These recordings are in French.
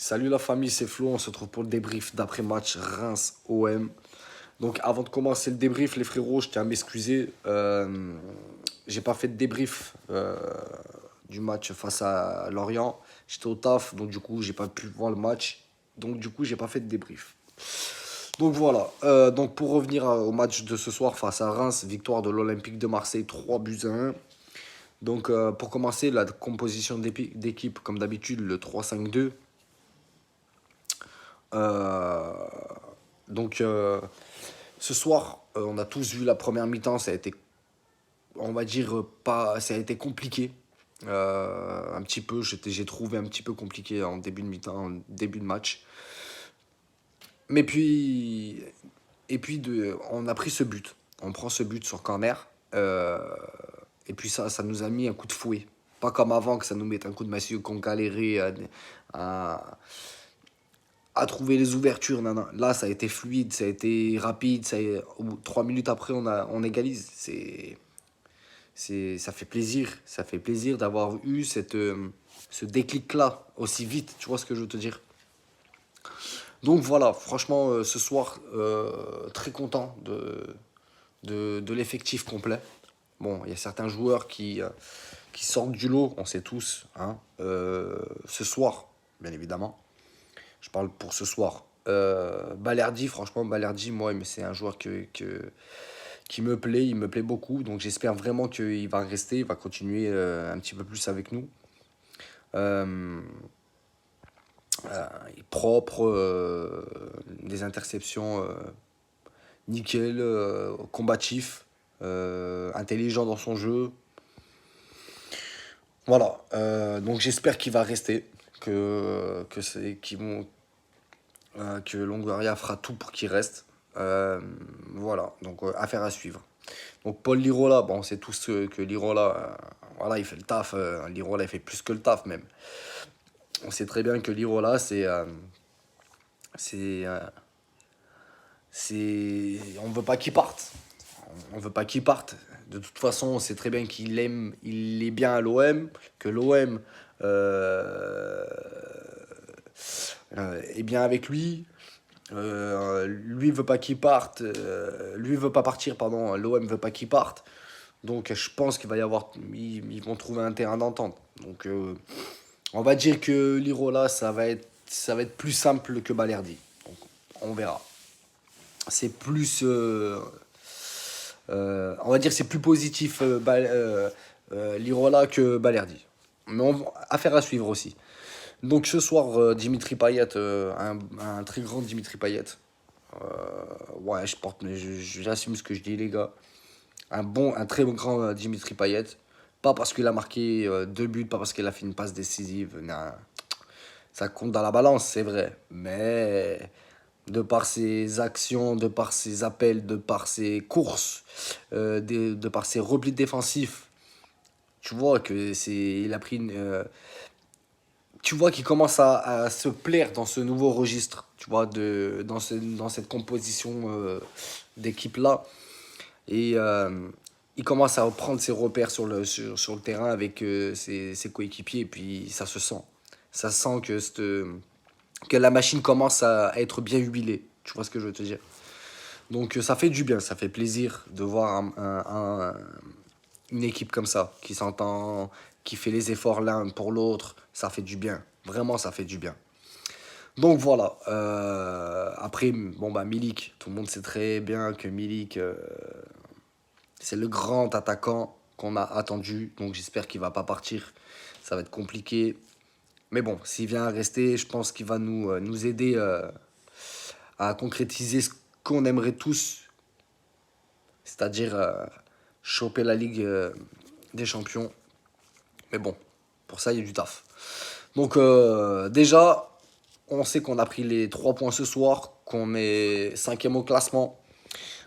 Salut la famille, c'est Flo, on se retrouve pour le débrief d'après-match Reims-OM. Donc avant de commencer le débrief, les frérots, je tiens à m'excuser. J'ai pas fait de débrief du match face à Lorient. J'étais au taf, donc du coup j'ai pas pu voir le match. Donc du coup j'ai pas fait de débrief. Donc voilà, donc pour revenir au match de ce soir face à Reims, victoire de l'Olympique de Marseille 3-1. Donc pour commencer, la composition d'équipe, comme d'habitude, le 3-5-2. Euh, donc ce soir, on a tous vu la première mi-temps, ça a été, on va dire, pas, ça a été compliqué. Un petit peu, j'ai trouvé un petit peu compliqué en début de mi-temps, en début de match. Mais puis, on a pris ce but. On prend ce but sur corner. Et puis ça nous a mis un coup de fouet. Pas comme avant que ça nous mette un coup de massue qu'on galérait à, à trouver les ouvertures. Non, non. Là, ça a été fluide, ça a été rapide. 3 minutes après, on égalise. Ça fait plaisir. Ça fait plaisir d'avoir eu ce déclic-là aussi vite. Tu vois ce que je veux te dire? Donc voilà, franchement, ce soir, très content de l'effectif complet. Bon, il y a certains joueurs qui sortent du lot, on sait tous, hein, ce soir, bien évidemment. Je parle pour ce soir. Balerdi, franchement, Balerdi, moi, c'est un joueur qui me plaît, il me plaît beaucoup. Donc j'espère vraiment qu'il va rester, il va continuer un petit peu plus avec nous. Euh, il est propre, des interceptions nickel, combatif, intelligent dans son jeu. Voilà, donc j'espère qu'il va rester, que Longoria fera tout pour qu'il reste. Voilà, donc affaire à suivre. Donc Paul Lirola, bon, on sait tous que Lirola, voilà, il fait le taf. Lirola, il fait plus que le taf même. On sait très bien que Lirola, c'est, euh, on veut pas qu'il parte. On veut pas qu'il parte. De toute façon, on sait très bien il est bien à l'OM, que l'OM est bien avec lui. Lui veut pas qu'il parte, lui veut pas partir, pardon. L'OM veut pas qu'il parte. Donc je pense qu'il va y avoir, ils vont trouver un terrain d'entente. Donc on va dire que l'Irola, ça va être plus simple que Balerdi. Donc on verra. C'est plus, on va dire que c'est plus positif l'Irola que Balerdi. Mais affaire à suivre aussi. Donc ce soir, Dimitri Payet, un très grand Dimitri Payet. Ouais, j'assume ce que je dis, les gars. Un très grand Dimitri Payet. Pas parce qu'il a marqué 2 buts, pas parce qu'il a fait une passe décisive. Non. Ça compte dans la balance, c'est vrai. Mais de par ses actions, de par ses appels, de par ses courses, de par ses replis défensifs, tu vois que il a pris tu vois qu'il commence à se plaire dans ce nouveau registre, tu vois, dans cette composition d'équipe-là. Et il commence à prendre ses repères sur le terrain avec ses coéquipiers, et puis ça se sent. Ça sent que la machine commence à être bien huilée. Tu vois ce que je veux te dire? Donc ça fait du bien, ça fait plaisir de voir une équipe comme ça, qui s'entend, qui fait les efforts l'un pour l'autre. Ça fait du bien. Vraiment, ça fait du bien. Donc voilà. Après, bon bah Milik, tout le monde sait très bien que Milik, c'est le grand attaquant qu'on a attendu. Donc j'espère qu'il va pas partir. Ça va être compliqué. Mais bon, s'il vient à rester, je pense qu'il va nous aider à concrétiser ce qu'on aimerait tous, c'est-à-dire choper la Ligue des Champions. Mais bon, pour ça, il y a du taf. Donc déjà, on sait qu'on a pris les 3 points ce soir, qu'on est cinquième au classement,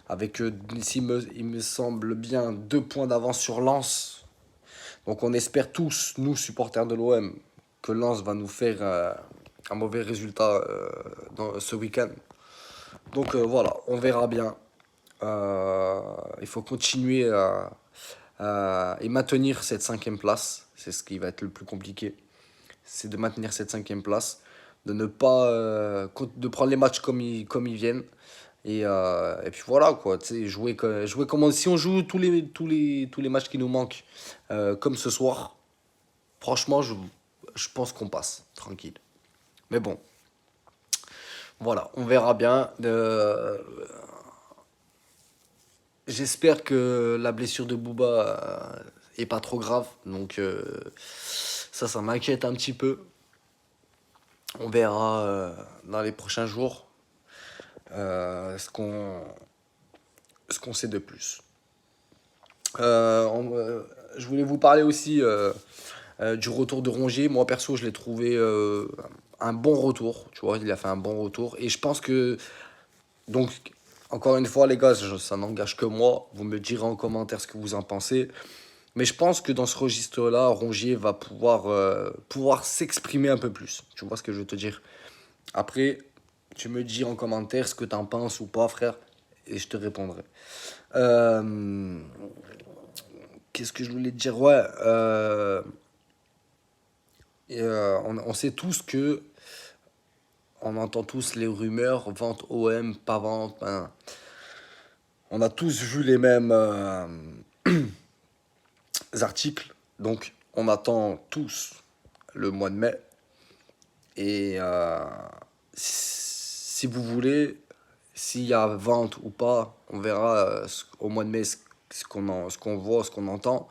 avec, il me semble bien, 2 points d'avance sur Lens. Donc on espère tous, nous supporters de l'OM, que Lens va nous faire un mauvais résultat ce week-end. Donc voilà, on verra bien. Il faut continuer et maintenir cette cinquième place. C'est ce qui va être le plus compliqué. C'est de maintenir cette cinquième place. de ne pas de prendre les matchs comme ils viennent. Et puis voilà, quoi, tu sais, jouer comme si on joue tous les matchs qui nous manquent, comme ce soir. Franchement, je pense qu'on passe, tranquille. Mais bon, voilà, on verra bien. J'espère que la blessure de Booba est pas trop grave. Donc ça m'inquiète un petit peu. On verra dans les prochains jours ce qu'on sait de plus. Je voulais vous parler aussi du retour de Rongier. Moi, perso, je l'ai trouvé un bon retour. Tu vois, il a fait un bon retour. Et je pense que, donc, encore une fois, les gars, ça n'engage que moi. Vous me direz en commentaire ce que vous en pensez. Mais je pense que dans ce registre-là, Rongier va pouvoir s'exprimer un peu plus. Tu vois ce que je veux te dire? Après, tu me dis en commentaire ce que tu en penses ou pas, frère. Et je te répondrai. Euh, Qu'est-ce que je voulais te dire? Ouais. On sait tous que on entend tous les rumeurs, vente OM, pas vente. Ben, on a tous vu les mêmes articles, donc on attend tous le mois de mai. Et si vous voulez, s'il y a vente ou pas, on verra au mois de mai ce qu'on voit, ce qu'on entend.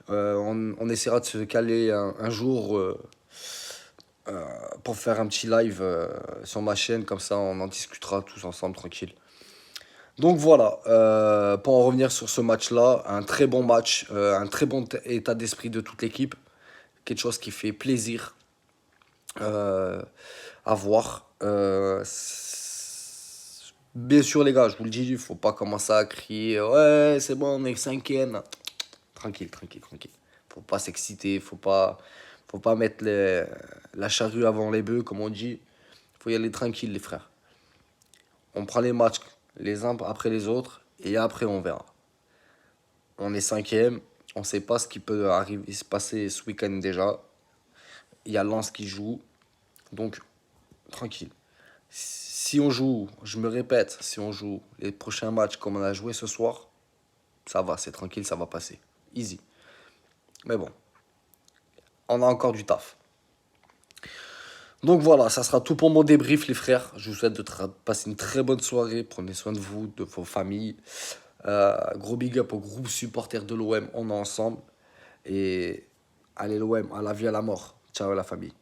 On essaiera de se caler un jour pour faire un petit live sur ma chaîne, comme ça on en discutera tous ensemble tranquille. Donc voilà, pour en revenir sur ce match-là, un très bon match, un très bon état d'esprit de toute l'équipe, quelque chose qui fait plaisir euh, à voir. Bien sûr les gars, je vous le dis, il faut pas commencer à crier ouais c'est bon on est cinquième. Tranquille, tranquille, tranquille. Faut pas s'exciter, faut pas mettre la charrue avant les bœufs comme on dit. Faut y aller tranquille les frères. On prend les matchs les uns après les autres et après on verra. On est cinquième, on sait pas ce qui peut arriver, se passer ce week-end déjà. Il y a Lens qui joue, donc tranquille. Si on joue, je me répète, si on joue les prochains matchs comme on a joué ce soir, ça va, c'est tranquille, ça va passer. Easy. Mais bon, on a encore du taf. Donc voilà, ça sera tout pour mon débrief les frères. Je vous souhaite de passer une très bonne soirée. Prenez soin de vous, de vos familles. Gros big up au groupe supporter de l'OM, on est ensemble. Et allez l'OM, à la vie, à la mort. Ciao la famille.